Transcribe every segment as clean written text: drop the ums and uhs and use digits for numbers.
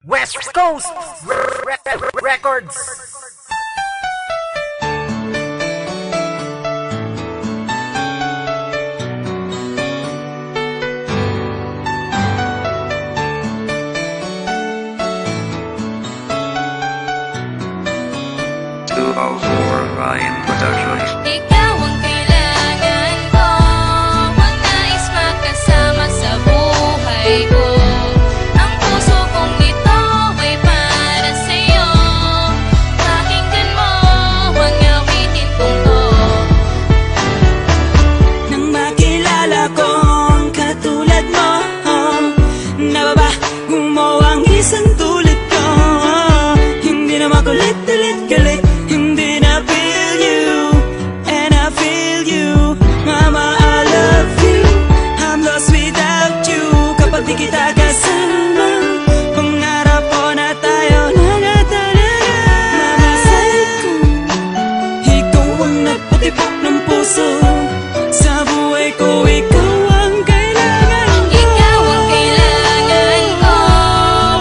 West Coast Records. Ryan Productions. Ikaw ang kailangan ko, ang nais makasama sa buhay ko. Ang puso kong ito ay para sa'yo. Pakinggan mo ang awitin kong to. Nang makilala ko ang katulad mo, nababago mo ang isang tulad ko. Hindi na makulit-ulit galit. Kita kasama, pangarap ko na tayo nagatalaga. Mamasay ko, ikaw ang nagpatibok ng puso. Sa buhay ko, ikaw ang kailangan ko. Ikaw ang kailangan ko,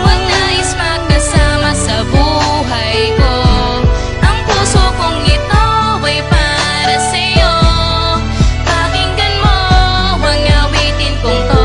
ang nais makasama sa buhay ko. Ang puso kong ito ay para sa'yo. Pakinggan mo ang awitin kong to.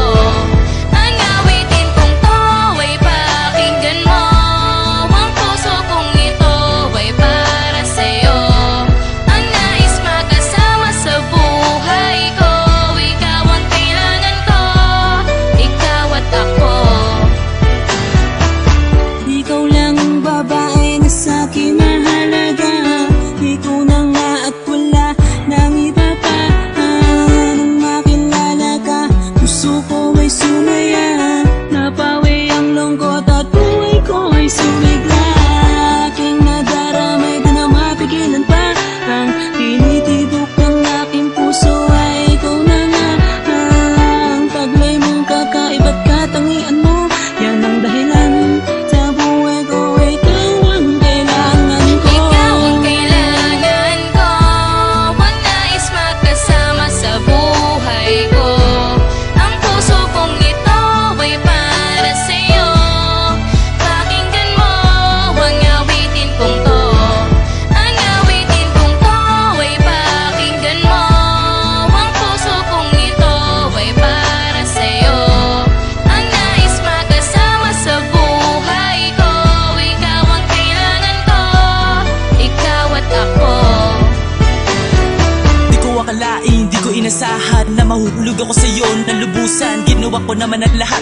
Di ko inasahan na mahuhulog ako sa'yo ng lubusan. Ginawa ko naman ang lahat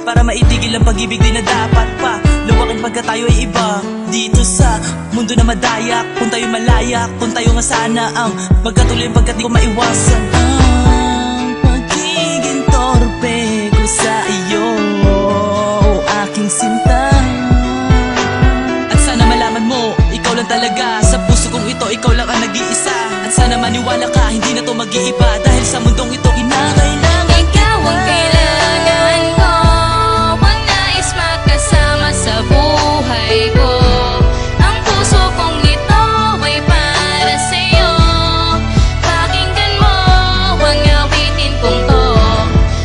para maitigil ang pag-ibig din na dapat pa luwakin pagka tayo ay iba dito sa mundo na madayak. Kung tayo malayak, kung tayo nga sana ang magkatuloy pagkat di ko maiwasan ang pagiging torpe ko sa iyo, aking sinta. At sana malaman mo, ikaw lang talaga sa puso kong ito, ikaw lang ang nag-iisa. At sana maniwala ka, hindi na to mag-iiba dahil sa mundong ito kinakailangan ikaw ang kailangan ko, ang nais makasama sa buhay ko. Ang puso kong ito ay para sa'yo. Pakinggan mo ang awitin kong to.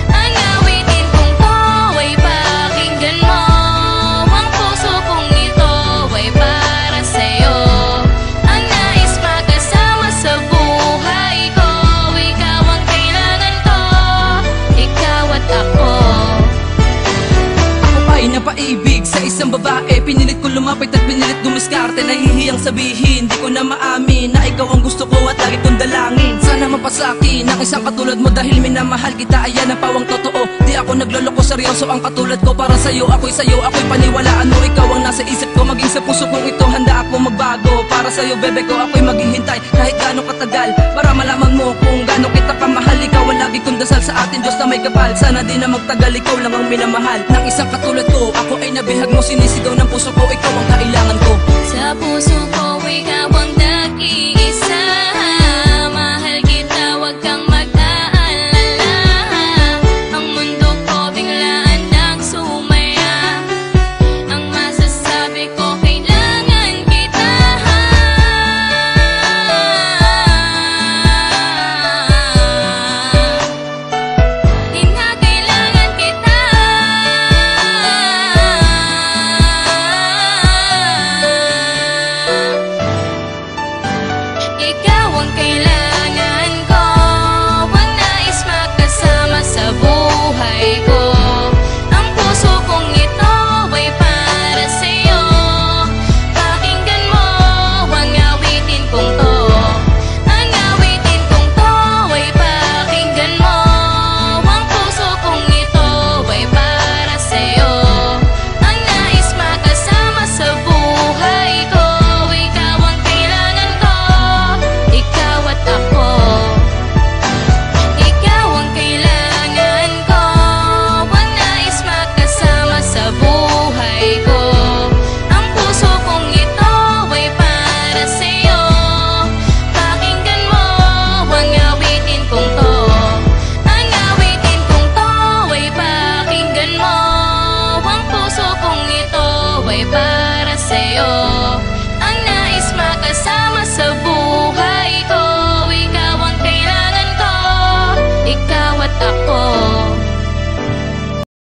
Ang awitin kong to ay pakinggan mo. Ang puso kong ito ay para sa'yo. Ang nais makasama sa buhay ko. Ikaw ang kailangan ko, ikaw at ako. Ako pa'y napaibig sa isang babae. Pinilit ko lumapit at pinilit dumiskarte. Nahihiyang sabihin, di ko na maamin na ikaw ang gusto ko at lagi kong dalangin. Sana mapasaki ng isang katulad mo dahil minamahal kita. Ayan ang pawang totoo, di ako nagloloko, seryoso ang katulad ko. Para sa'yo, ako'y paniwalaan mo. Ikaw ang nasa isip ko, maging sa puso kong ito. Handa ako magbago, para sa'yo bebe ko ako'y maghihintay kahit gaano katagal. Para malaman mo kung gaano kita kamahal. Ikaw ang lagi kong dasal sa atin, Diyos na may kapal. Sana di na magtagal, ikaw lang ang minamahal ng isang katulad ko. Ako ay nabihag mo, sinisigaw ng puso ko, ikaw ang kailangan ko. Sa puso ko ikaw